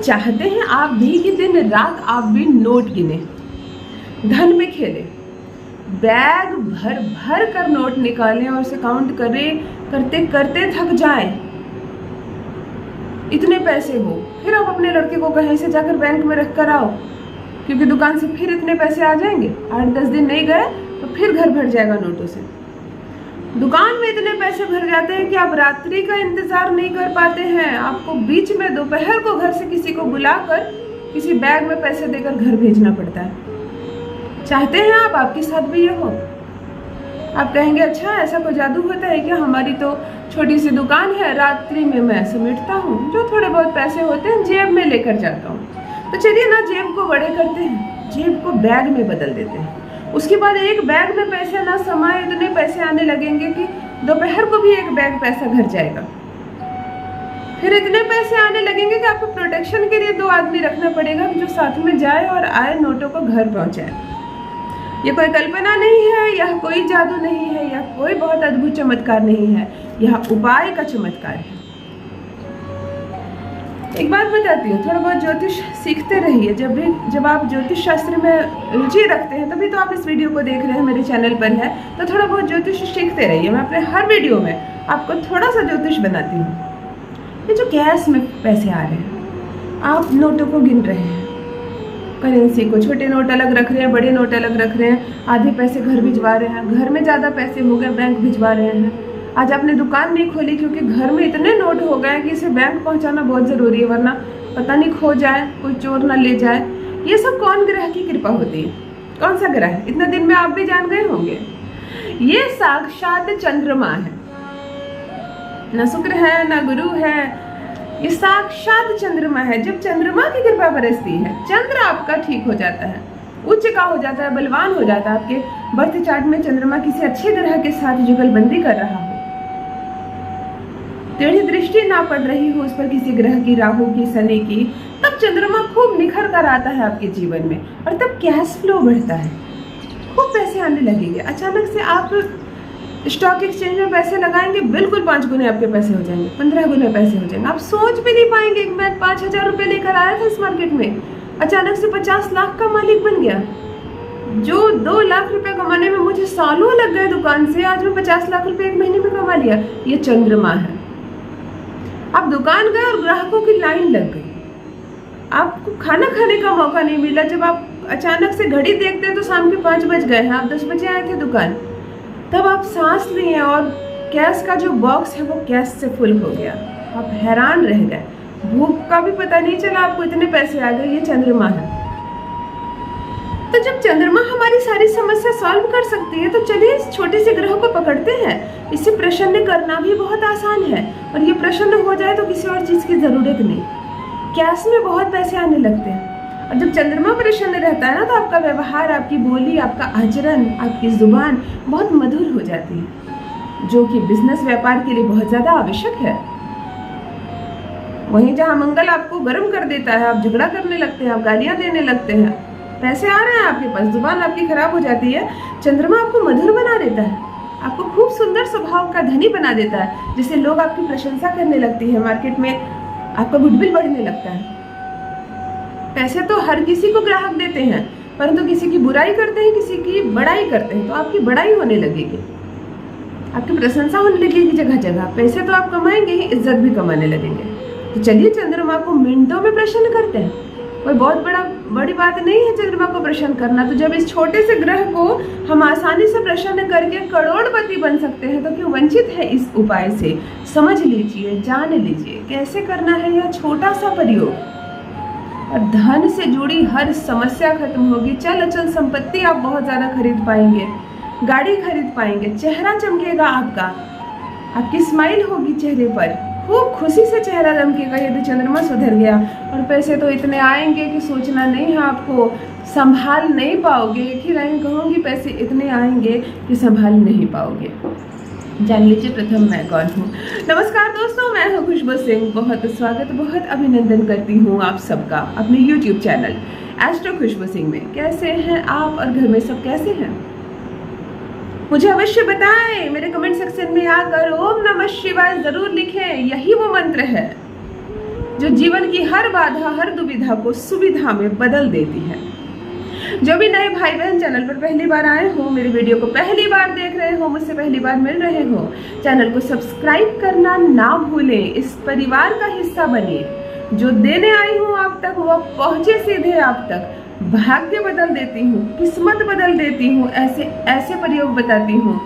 चाहते हैं आप भी कि दिन रात आप भी नोट गिने, धन में खेले, बैग भर भर कर नोट निकालें और उसे काउंट करते करते थक जाएं, इतने पैसे हो, फिर आप अपने लड़के को कहीं से जाकर बैंक में रख कर आओ, क्योंकि दुकान से फिर इतने पैसे आ जाएंगे। 8-10 दिन नहीं गए तो फिर घर भर जाएगा नोटों से। दुकान में इतने पैसे भर जाते हैं कि आप रात्रि का इंतजार नहीं कर पाते हैं। आपको बीच में दोपहर को घर से किसी को बुलाकर किसी बैग में पैसे देकर घर भेजना पड़ता है। चाहते हैं आप आपके साथ भी ये हो? आप कहेंगे अच्छा ऐसा कोई जादू होता है क्या? हमारी तो छोटी सी दुकान है, रात्रि में मैं समेटता हूँ, जो थोड़े बहुत पैसे होते हैं जेब में लेकर जाता हूँ। तो चलिए ना जेब को बड़े करते हैं, जेब को बैग में बदल देते हैं। उसके बाद एक बैग में पैसे ना समाए, इतने पैसे आने लगेंगे कि दोपहर को भी एक बैग पैसा घर जाएगा। फिर इतने पैसे आने लगेंगे कि आपको प्रोटेक्शन के लिए 2 आदमी रखना पड़ेगा जो साथ में जाए और आए नोटों को घर पहुंचाए। ये कोई कल्पना नहीं है, यह कोई जादू नहीं है, यह कोई बहुत अद्भुत चमत्कार नहीं है, यह उपाय का चमत्कार है। एक बात बताती हूँ, थोड़ा बहुत ज्योतिष सीखते रहिए। जब आप ज्योतिष शास्त्र में रुचि रखते हैं तभी तो आप इस वीडियो को देख रहे हैं, मेरे चैनल पर है, तो थोड़ा बहुत ज्योतिष सीखते रहिए। मैं अपने हर वीडियो में आपको थोड़ा सा ज्योतिष बनाती हूँ। ये जो कैश में पैसे आ रहे हैं, आप नोटों को गिन रहे हैं, करेंसी को, छोटे नोट अलग रख रहे हैं, बड़े नोट अलग रख रहे हैं, आधे पैसे घर भिजवा रहे हैं, घर में ज़्यादा पैसे हो गए बैंक भिजवा रहे हैं। आज आपने दुकान नहीं खोली क्योंकि घर में इतने नोट हो गए कि इसे बैंक पहुंचाना बहुत ज़रूरी है, वरना पता नहीं खो जाए, कोई चोर ना ले जाए। ये सब कौन ग्रह की कृपा होती है? कौन सा ग्रह है? इतना दिन में आप भी जान गए होंगे, ये साक्षात चंद्रमा है। न शुक्र है न गुरु है, ये साक्षात चंद्रमा है। जब चंद्रमा की कृपा बरसती है, चंद्र आपका ठीक हो जाता है, उच्च का हो जाता है, बलवान हो जाता है। आपके बर्थ चार्ट में चंद्रमा किसी अच्छे ग्रह के साथ जुगलबंदी कर रहा हो, टेढ़ी दृष्टि ना पड़ रही हो उस पर किसी ग्रह की, राहु की, शनि की, तब चंद्रमा खूब निखर कर आता है आपके जीवन में और तब कैश फ्लो बढ़ता है, खूब पैसे आने लगेंगे। अचानक से आप स्टॉक एक्सचेंज में पैसे लगाएंगे, बिल्कुल 5 गुने आपके पैसे हो जाएंगे, 15 गुने पैसे हो जाएंगे। आप सोच भी नहीं पाएंगे। मैं 5,000 रुपये लेकर आया था इस मार्केट में, अचानक से 50 लाख का मालिक बन गया। जो 2 लाख रुपए कमाने में मुझे सालों लग गए दुकान से, आज मैं 50 लाख रुपए 1 महीने में कमा लिया। ये चंद्रमा है। आप दुकान गए और ग्राहकों की लाइन लग गई, आपको खाना खाने का मौका नहीं मिला। जब आप अचानक से घड़ी देखते हैं तो शाम के 5 बज गए हैं, आप 10 बजे आए थे दुकान, तब आप सांस लिए और कैश का जो बॉक्स है वो कैश से फुल हो गया। आप हैरान रह गए, भूख का भी पता नहीं चला, आपको इतने पैसे आ गए। ये चंद्रमा है। तो जब चंद्रमा हमारी सारी समस्या सॉल्व कर सकती है, तो चलिए इस छोटे से ग्रह को पकड़ते हैं। इसे प्रसन्न करना भी बहुत आसान है, और ये प्रसन्न हो जाए तो किसी और चीज की जरूरत नहीं। कैश में बहुत पैसे आने लगते हैं, और जब चंद्रमा प्रसन्न रहता है ना, तो आपका व्यवहार, आपकी बोली, आपका आचरण, आपकी जुबान बहुत मधुर हो जाती है, जो कि बिजनेस व्यापार के लिए बहुत ज्यादा आवश्यक है। वहीं जहाँ मंगल आपको गर्म कर देता है, आप झगड़ा करने लगते हैं, आप गालियां देने लगते हैं, पैसे आ रहे हैं आपके पास, जुबान आपकी खराब हो जाती है, चंद्रमा आपको मधुर बना देता है, आपको खूब सुंदर स्वभाव का धनी बना देता है, जिससे लोग आपकी प्रशंसा करने लगती है, मार्केट में आपका गुडविल बढ़ने लगता है। पैसे तो हर किसी को ग्राहक देते हैं, परंतु किसी की बुराई करते हैं, किसी की बड़ाई करते हैं, तो आपकी बड़ाई होने लगेगी, आपकी प्रशंसा होने लगेगी जगह जगह। पैसे तो आप कमाएंगे ही, इज्जत भी कमाने लगेंगे। तो चलिए चंद्रमा को मिनटों में प्रसन्न करते हैं। कोई बहुत बड़ी बात नहीं है चंद्रमा को प्रसन्न करना। तो जब इस छोटे से ग्रह को हम आसानी से प्रसन्न करके करोड़पति बन सकते हैं, तो क्यों वंचित है इस उपाय से? समझ लीजिए, जान लीजिए कैसे करना है यह छोटा सा प्रयोग, और धन से जुड़ी हर समस्या खत्म होगी। चल अचल संपत्ति आप बहुत ज्यादा खरीद पाएंगे, गाड़ी खरीद पाएंगे, चेहरा चमकेगा आपका, आपकी स्माइल होगी चेहरे पर, खूब खुशी से चेहरा दमकेगा यदि चंद्रमा सुधर गया। और पैसे तो इतने आएंगे कि सोचना नहीं है, आपको संभाल नहीं पाओगे। एक ही लाइन कहूँगी, पैसे इतने आएंगे कि संभाल नहीं पाओगे। जान लीजिए प्रथम मैं कौन हूँ। नमस्कार दोस्तों, मैं हूँ खुशबू सिंह। बहुत स्वागत, बहुत अभिनंदन करती हूँ आप सबका अपने YouTube चैनल एस्ट्रो खुशबू सिंह में। कैसे हैं आप और घर में सब कैसे हैं? मुझे अवश्य बताएं, मेरे कमेंट सेक्शन में आकर ओम नमः शिवाय जरूर लिखें। यही वो मंत्र है जो जीवन की हर बाधा, हर दुविधा को सुविधा में बदल देती है। जो भी नए भाई बहन चैनल पर पहली बार आए हो, मेरी वीडियो को पहली बार देख रहे हो, मुझसे पहली बार मिल रहे हो, चैनल को सब्सक्राइब करना ना भूलें। इस परिवार का हिस्सा बनिए। जो देने आई हूँ आप तक, वो पहुँचे सीधे आप तक। भाग्य बदल देती हूँ, किस्मत बदल देती हूँ, ऐसे ऐसे प्रयोग बताती हूँ।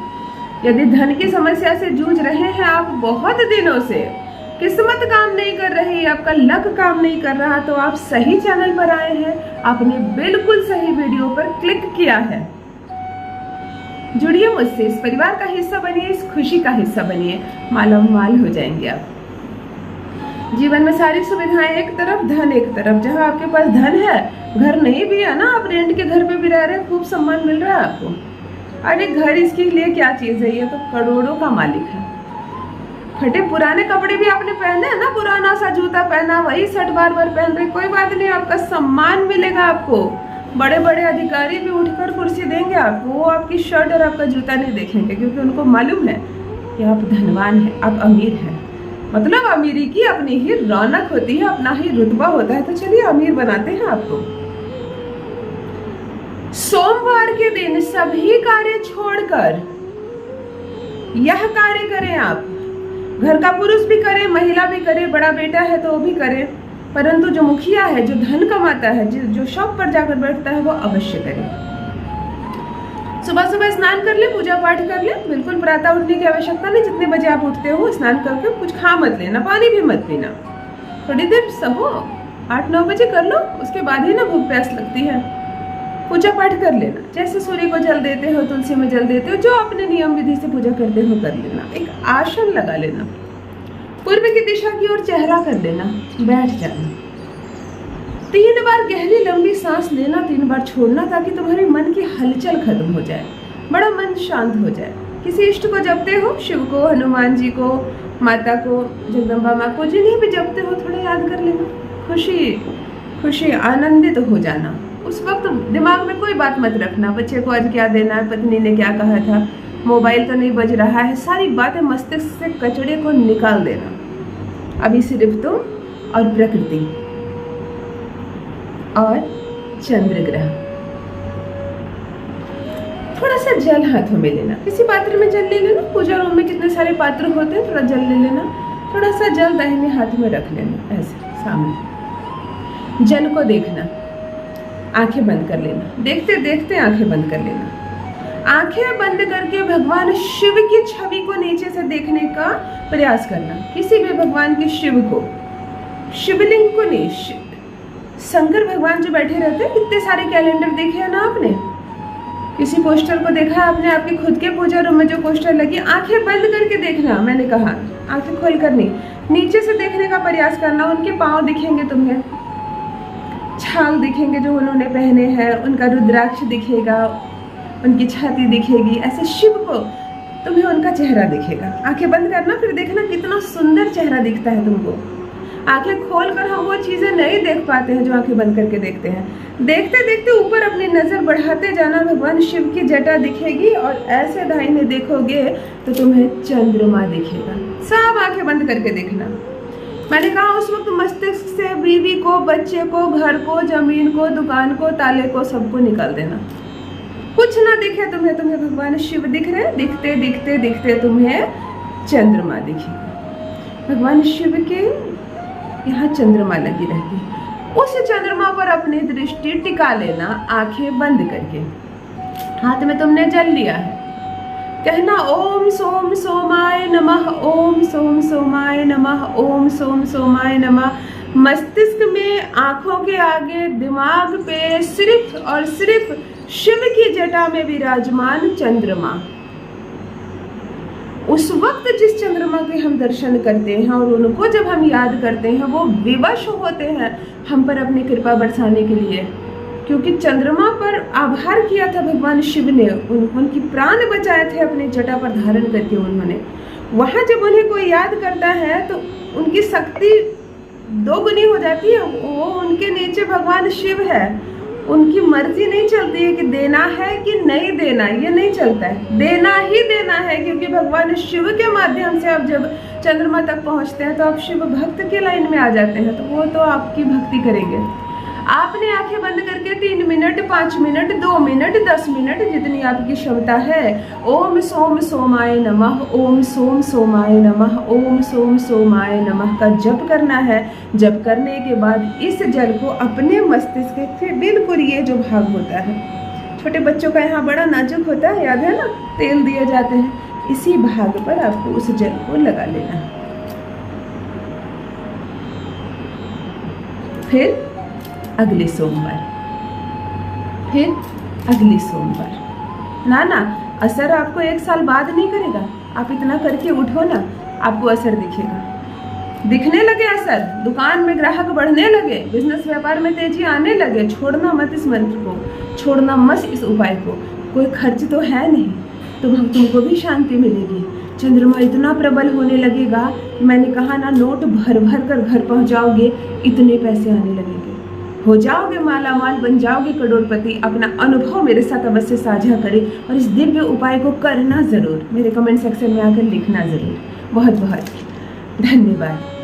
यदि धन की समस्या से जूझ रहे हैं आप बहुत दिनों से, किस्मत काम नहीं कर रही, आपका लक काम नहीं कर रहा, तो आप सही चैनल पर आए हैं। आपने बिल्कुल सही वीडियो पर क्लिक किया है। जुड़िए मुझसे, इस परिवार का हिस्सा बनिए, इस खुशी का हिस्सा बनिए। माला माल हो जाएंगे आप। जीवन में सारी सुविधाएं एक तरफ, धन एक तरफ। जहां आपके पास धन है, घर नहीं भी है ना, आप रेंट के घर पे भी रह रहे हैं, खूब सम्मान मिल रहा है आपको। अरे घर इसके लिए क्या चीज है, ये तो करोड़ों का मालिक है। फटे पुराने कपड़े भी आपने पहने हैं ना, पुराना सा जूता पहना, वही शर्ट बार बार पहन रहे, कोई बात नहीं, आपका सम्मान मिलेगा आपको। बड़े बड़े अधिकारी भी उठकर कुर्सी देंगे आपको, वो आपकी शर्ट और आपका जूता नहीं देखेंगे, क्योंकि उनको मालूम है कि आप धनवान हैं, आप अमीर हैं। मतलब अमीरी की अपनी ही रौनक होती है, अपना ही रुतबा होता है। तो चलिए अमीर बनाते हैं आपको। सोमवार के दिन सभी कार्य छोड़कर यह कार्य करें आप। घर का पुरुष भी करे, महिला भी करे, बड़ा बेटा है तो वो भी करे, परंतु जो मुखिया है, जो धन कमाता है, जो शॉप पर जाकर बैठता है, वो अवश्य करे। सुबह सुबह स्नान कर ले, पूजा पाठ कर ले। बिल्कुल प्रातः उठने की आवश्यकता नहीं, जितने बजे आप उठते हो स्नान करके कुछ खा मत लेना, पानी भी मत पीना। थोड़ी देर सहो, 8-9 बजे कर लो, उसके बाद ही ना भूख प्यास लगती है। पूजा पाठ कर लेना, जैसे सूर्य को जल देते हो, तुलसी में जल देते हो, जो अपने नियम विधि से पूजा करते हो कर लेना। एक आसन लगा लेना, पूर्व की दिशा की ओर चेहरा कर लेना, बैठ जाना। 3 बार गहरी लंबी सांस लेना, 3 बार छोड़ना, ताकि तुम्हारे मन की हलचल खत्म हो जाए, बड़ा मन शांत हो जाए। किसी इष्ट को जपते हो, शिव को, हनुमान जी को, माता को, जगदम्बा माँ को, जिन्हें भी जपते हो थोड़ा याद कर लेना। खुशी खुशी आनंदित हो जाना। उस वक्त दिमाग में कोई बात मत रखना, बच्चे को आज क्या देना है, पत्नी ने क्या कहा था, मोबाइल तो नहीं बज रहा है, सारी बातें मस्तिष्क से कचड़े को निकाल देना। अभी सिर्फ तुम और प्रकृति और चंद्र ग्रह। थोड़ा सा जल हाथों में लेना, किसी पात्र में जल ले लेना, पूजा रूम में कितने सारे पात्र होते हैं, थोड़ा जल ले लेना। थोड़ा सा जल दाहिने हाथ में रख लेना, ऐसे सामने। जल को देखना, आंखें बंद कर लेना, देखते देखते आंखें बंद कर लेना। आंखें बंद करके भगवान शिव की छवि को नीचे से देखने का प्रयास करना। किसी भी भगवान के शिव को, शिवलिंग को नहीं, शंकर भगवान जो बैठे रहते हैं, कितने सारे कैलेंडर देखे हैं ना आपने, किसी पोस्टर को देखा है आपने, आपके खुद के पूजा रूम में जो पोस्टर लगी, आंखें बंद करके देखना। मैंने कहा आंखें खोल कर नहीं, नीचे से देखने का प्रयास करना। उनके पाँव दिखेंगे तुम्हें, छाल दिखेंगे जो उन्होंने पहने हैं, उनका रुद्राक्ष दिखेगा, उनकी छाती दिखेगी। ऐसे शिव को तुम्हें उनका चेहरा दिखेगा। आंखें बंद करना, फिर देखना कितना सुंदर चेहरा दिखता है तुमको। आंखें खोलकर हम वो चीजें नहीं देख पाते हैं जो आंखें बंद करके देखते हैं। देखते देखते ऊपर अपनी नजर बढ़ाते जाना, भगवान शिव की जटा दिखेगी, और ऐसे दाहिने देखोगे तो तुम्हें चंद्रमा दिखेगा। सब आंखें बंद करके देखना। मैंने कहा उस वक्त मस्तिष्क से बीवी को, बच्चे को, घर को, जमीन को, दुकान को, ताले को, सबको निकाल देना। कुछ ना दिखे तुम्हें, तुम्हें भगवान शिव दिख रहे, दिखते दिखते दिखते तुम्हें चंद्रमा दिखेगा। भगवान शिव के यहाँ चंद्रमा लगी रहती, उस चंद्रमा पर अपनी दृष्टि टिका लेना, आंखें बंद करके। हाथ में तुमने जल लिया है, कहना ओम सोम सोमाय नमः, ओम सोम सोमाय नमः, ओम सोम सोमाय नमः। मस्तिष्क में, आंखों के आगे, दिमाग पे सिर्फ और सिर्फ शिव की जटा में विराजमान चंद्रमा। उस वक्त जिस चंद्रमा के हम दर्शन करते हैं और उनको जब हम याद करते हैं, वो विवश होते हैं हम पर अपनी कृपा बरसाने के लिए, क्योंकि चंद्रमा पर आभार किया था भगवान शिव ने, उनकी प्राण बचाए थे अपने जटा पर धारण करके उन्होंने। वहाँ जब उन्हें कोई याद करता है तो उनकी शक्ति 2 गुनी हो जाती है। वो उनके नीचे भगवान शिव है, उनकी मर्जी नहीं चलती है कि देना है कि नहीं देना, ये नहीं चलता है, देना ही देना है। क्योंकि भगवान शिव के माध्यम से आप जब चंद्रमा तक पहुंचते हैं तो आप शिव भक्त की लाइन में आ जाते हैं, तो वो तो आपकी भक्ति करेंगे। आपने आंखें बंद करके 3 मिनट, 5 मिनट, 2 मिनट, 10 मिनट, जितनी आपकी क्षमता है, ओम सोम सोमाय नमः, ओम सोम सोमाय नमः, ओम सोम सोमाय नमः का जप करना है। जप करने के बाद इस जल को अपने मस्तिष्क से बिल्कुल, ये जो भाग होता है छोटे बच्चों का यहाँ बड़ा नाजुक होता है, याद है ना, तेल दिए जाते हैं, इसी भाग पर आपको उस जल को लगा लेना है। फिर अगले सोमवार, फिर अगले सोमवार। ना असर आपको 1 साल बाद नहीं करेगा, आप इतना करके उठो ना, आपको असर दिखेगा, दिखने लगे असर, दुकान में ग्राहक बढ़ने लगे, बिजनेस व्यापार में तेजी आने लगे। छोड़ना मत इस मंत्र को, छोड़ना मत इस उपाय को, कोई खर्च तो है नहीं, तुमको भी शांति मिलेगी। चंद्रमा इतना प्रबल होने लगेगा, मैंने कहा ना, नोट भर भर कर घर पहुंच जाओगे, इतने पैसे आने लगेंगे, हो जाओगे माला माल, बन जाओगे करोड़पति। अपना अनुभव मेरे साथ अवश्य साझा करें और इस दिव्य उपाय को करना ज़रूर, मेरे कमेंट सेक्शन में आकर लिखना ज़रूर। बहुत बहुत धन्यवाद।